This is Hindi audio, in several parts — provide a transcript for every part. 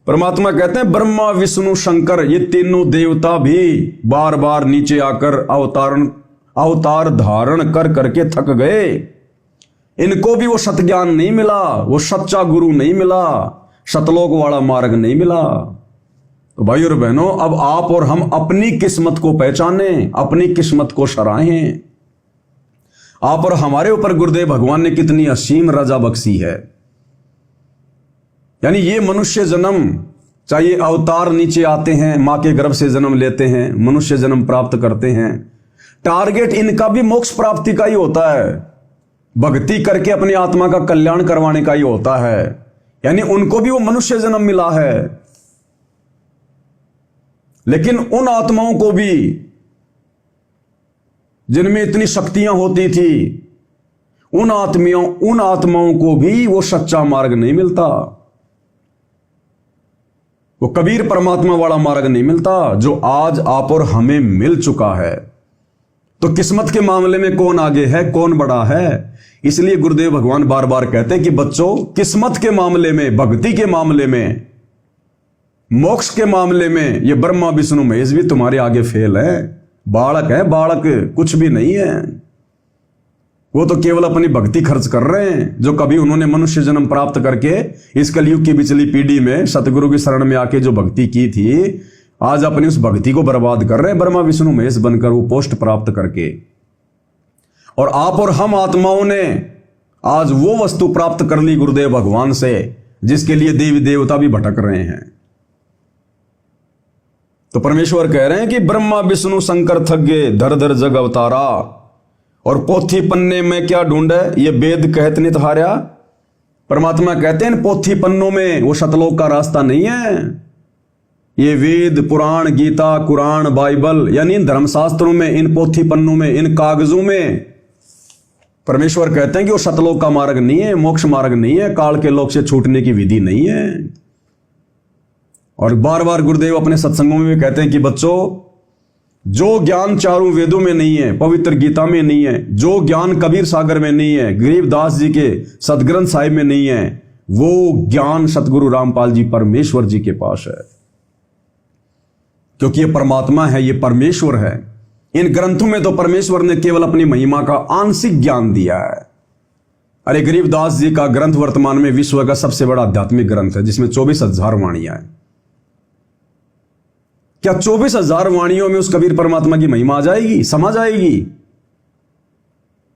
परमात्मा कहते हैं ब्रह्मा विष्णु शंकर ये तीनों देवता भी बार बार नीचे आकर अवतार धारण कर करके थक गए। इनको भी वो सत ज्ञान नहीं मिला, वो सच्चा गुरु नहीं मिला, सतलोक वाला मार्ग नहीं मिला। तो भाई और बहनों, अब आप और हम अपनी किस्मत को पहचाने, अपनी किस्मत को सराहें। आप और हमारे ऊपर गुरुदेव भगवान ने कितनी असीम रजा बख्शी है। यानी ये मनुष्य जन्म, चाहे अवतार नीचे आते हैं, मां के गर्भ से जन्म लेते हैं, मनुष्य जन्म प्राप्त करते हैं, टारगेट इनका भी मोक्ष प्राप्ति का ही होता है, भक्ति करके अपनी आत्मा का कल्याण करवाने का ही होता है। यानी उनको भी वो मनुष्य जन्म मिला है। लेकिन उन आत्माओं को भी जिनमें इतनी शक्तियां होती थी, उन आत्माओं को भी वो सच्चा मार्ग नहीं मिलता, वो कबीर परमात्मा वाला मार्ग नहीं मिलता जो आज आप और हमें मिल चुका है। तो किस्मत के मामले में कौन आगे है, कौन बड़ा है? इसलिए गुरुदेव भगवान बार बार कहते हैं कि बच्चों, किस्मत के मामले में, भक्ति के मामले में, मोक्ष के मामले में ये ब्रह्मा विष्णु महेश भी तुम्हारे आगे फेल है। बालक है, बालक कुछ भी नहीं है। वो तो केवल अपनी भक्ति खर्च कर रहे हैं, जो कभी उन्होंने मनुष्य जन्म प्राप्त करके इस कलयुग की पिछली पीढ़ी में सतगुरु की शरण में आके जो भक्ति की थी, आज अपनी उस भक्ति को बर्बाद कर रहे हैं ब्रह्मा विष्णु महेश बनकर, वो पोस्ट प्राप्त करके। और आप और हम आत्माओं ने आज वो वस्तु प्राप्त कर ली गुरुदेव भगवान से जिसके लिए देवी देवता भी भटक रहे हैं। तो परमेश्वर कह रहे हैं कि ब्रह्मा विष्णु शंकर थक गए, धर धर जग अवतारा, और पोथी पन्ने में क्या ढूंढे, ये वेद कहत नित हार्या। परमात्मा कहते हैं पोथी पन्नों में वो सतलोक का रास्ता नहीं है। ये वेद पुराण गीता कुरान बाइबल यानी इन धर्मशास्त्रों में, इन पोथी पन्नों में, इन कागजों में परमेश्वर कहते हैं कि वो सतलोक का मार्ग नहीं है, मोक्ष मार्ग नहीं है, काल के लोक से छूटने की विधि नहीं है। और बार बार गुरुदेव अपने सत्संगों में भी कहते हैं कि बच्चों, जो ज्ञान चारों वेदों में नहीं है, पवित्र गीता में नहीं है, जो ज्ञान कबीर सागर में नहीं है, गरीबदास जी के सदग्रंथ साहिब में नहीं है, वो ज्ञान सतगुरु रामपाल जी परमेश्वर जी के पास है। क्योंकि ये परमात्मा है, ये परमेश्वर है। इन ग्रंथों में तो परमेश्वर ने केवल अपनी महिमा का आंशिक ज्ञान दिया है। अरे गरीबदास जी का ग्रंथ वर्तमान में विश्व का सबसे बड़ा आध्यात्मिक ग्रंथ है, जिसमें 24,000 वाणियां हैं। क्या 24,000 वाणियों में उस कबीर परमात्मा की महिमा आ जाएगी, समा जाएगी?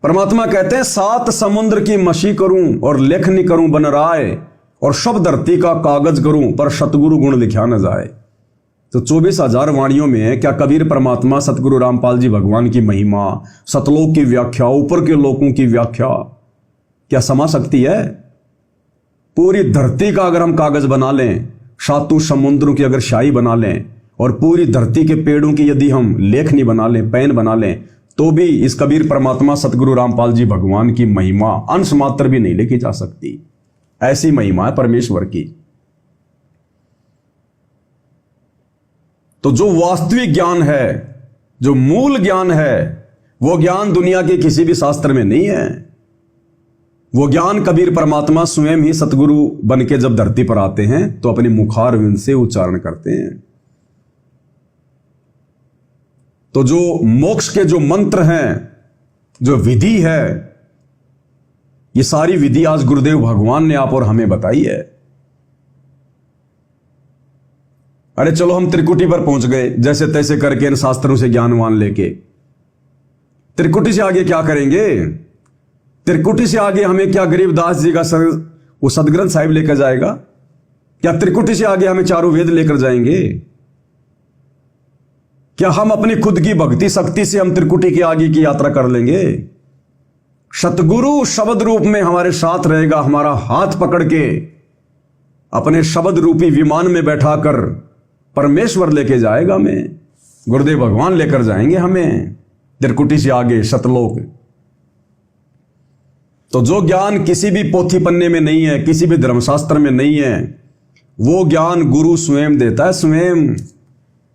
परमात्मा कहते हैं 7 समुद्र की मशी करूं और लेखनी करूं बन राय, और सब धरती का कागज करूं पर सतगुरु गुण लिखा न जाए। तो 24,000 वाणियों में क्या कबीर परमात्मा सतगुरु रामपाल जी भगवान की महिमा, सतलोक की व्याख्या, ऊपर के लोकों की व्याख्या क्या समा सकती है? पूरी धरती का अगर हम कागज बना लें, 7 समुद्रों की अगर शाही बना लें, और पूरी धरती के पेड़ों की यदि हम लेखनी बना लें, पेन बना लें, तो भी इस कबीर परमात्मा सतगुरु रामपाल जी भगवान की महिमा अंश मात्र भी नहीं लिखी जा सकती। ऐसी महिमा है परमेश्वर की। तो जो वास्तविक ज्ञान है, जो मूल ज्ञान है, वो ज्ञान दुनिया के किसी भी शास्त्र में नहीं है। वो ज्ञान कबीर परमात्मा स्वयं ही सतगुरु बन के जब धरती पर आते हैं तो अपने मुखारविंद से उच्चारण करते हैं। तो जो मोक्ष के जो मंत्र हैं, जो विधि है, ये सारी विधि आज गुरुदेव भगवान ने आप और हमें बताई है। अरे चलो हम त्रिकुटी पर पहुंच गए जैसे तैसे करके इन शास्त्रों से ज्ञानवान लेके। त्रिकुटी से आगे क्या करेंगे? त्रिकुटी से आगे हमें क्या गरीबदास जी का वो सदग्रंथ साहिब लेकर जाएगा? क्या त्रिकुटी से आगे हमें चारों वेद लेकर जाएंगे? क्या हम अपनी खुद की भक्ति शक्ति से हम त्रिकुटी के आगे की यात्रा कर लेंगे? सतगुरु शब्द रूप में हमारे साथ रहेगा, हमारा हाथ पकड़ के अपने शब्द रूपी विमान में बैठाकर परमेश्वर लेके जाएगा हमें। गुरुदेव भगवान लेकर जाएंगे हमें त्रिकुटी से आगे सतलोक। तो जो ज्ञान किसी भी पोथी पन्ने में नहीं है, किसी भी धर्मशास्त्र में नहीं है, वो ज्ञान गुरु स्वयं देता है, स्वयं।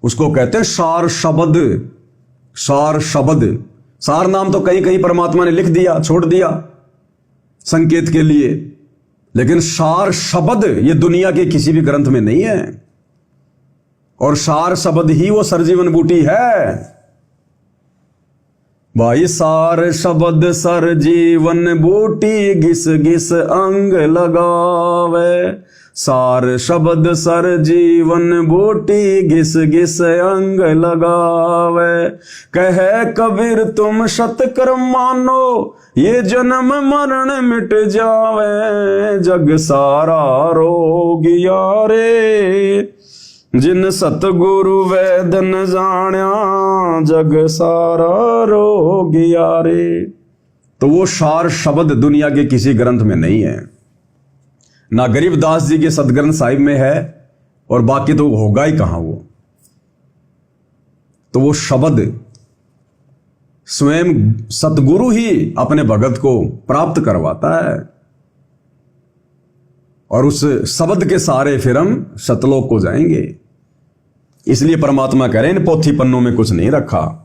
उसको कहते हैं सार शब्द। सार शब्द, सार नाम तो कहीं कहीं परमात्मा ने लिख दिया, छोड़ दिया संकेत के लिए। लेकिन सार शब्द ये दुनिया के किसी भी ग्रंथ में नहीं है, और सार शब्द ही वो सरजीवन बूटी है भाई। सार शब्द सर जीवन बूटी, घिस घिस अंग लगावे। सार शब्द सर जीवन बूटी, घिस घिस अंग लगावे। कहे कबीर तुम सतकर्म मानो, ये जन्म मरण मिट जावे। जग सारा रोग यारे, जिन सतगुरु वेद न जाण्या। जग सारा रोग यारे। तो वो सार शब्द दुनिया के किसी ग्रंथ में नहीं है, ना गरीबदास जी के सदग्रंथ साहिब में है, और बाकी तो होगा ही कहां वो। तो वो शब्द स्वयं सतगुरु ही अपने भगत को प्राप्त करवाता है, और उस शब्द के सारे फिर हम सतलोक को जाएंगे। इसलिए परमात्मा कह रहे हैं इन पोथी पन्नों में कुछ नहीं रखा।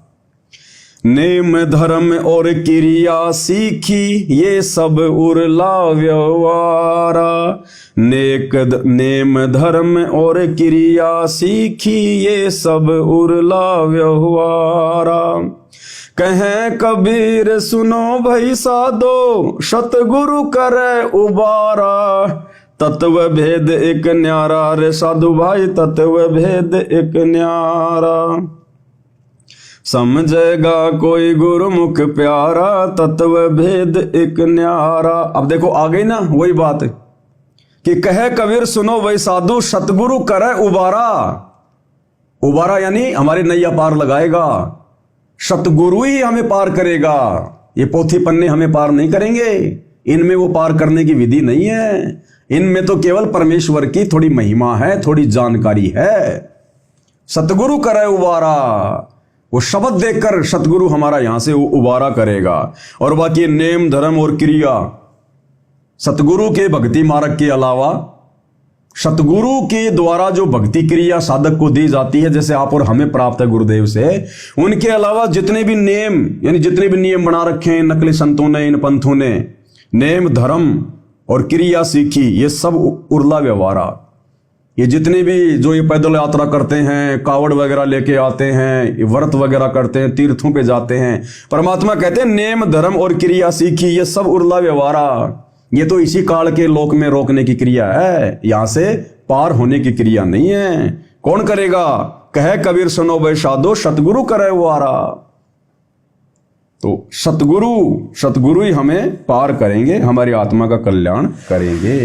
नेम धर्म और क्रिया सीखी, ये सब उरला व्यवहारा। नेम धर्म और क्रिया सीखी, ये सब उरला व्यवहारा। कहें कबीर सुनो भई साधो, सतगुरु करे उबारा। तत्व भेद एक न्यारा रे साधु भाई, तत्व भेद एक न्यारा। समझेगा कोई गुरुमुख प्यारा, तत्व भेद एक न्यारा। अब देखो आ गई ना वही बात कि कहे कबीर सुनो वही साधु, सतगुरु करे उबारा। उबारा यानी हमारी नैया पार लगाएगा, सतगुरु ही हमें पार करेगा। ये पोथी पन्ने हमें पार नहीं करेंगे, इनमें वो पार करने की विधि नहीं है। इनमें तो केवल परमेश्वर की थोड़ी महिमा है, थोड़ी जानकारी है। सतगुरु करे उबारा, वो शब्द देखकर सतगुरु हमारा यहां से उबारा करेगा। और बाकी नेम धर्म और क्रिया, सतगुरु के भक्ति मार्ग के अलावा सतगुरु के द्वारा जो भक्ति क्रिया साधक को दी जाती है, जैसे आप और हमें प्राप्त है गुरुदेव से, उनके अलावा जितने भी नेम यानी जितने भी नियम बना रखे हैं नकली संतों ने, इन पंथों ने, नेम धर्म और क्रिया सीखी, ये सब उर्ला व्यवहारा। ये जितने भी जो ये पैदल यात्रा करते हैं, कावड़ वगैरह लेके आते हैं, व्रत वगैरह करते हैं, तीर्थों पे जाते हैं, परमात्मा कहते हैं नेम धर्म और क्रिया सीखी, ये सब उर्ला व्यवहारा। ये तो इसी काल के लोक में रोकने की क्रिया है, यहां से पार होने की क्रिया नहीं है। कौन करेगा? कहे कबीर सुनो भाई साधो, सतगुरु करे वो आरा। तो सतगुरु ही हमें पार करेंगे, हमारी आत्मा का कल्याण करेंगे।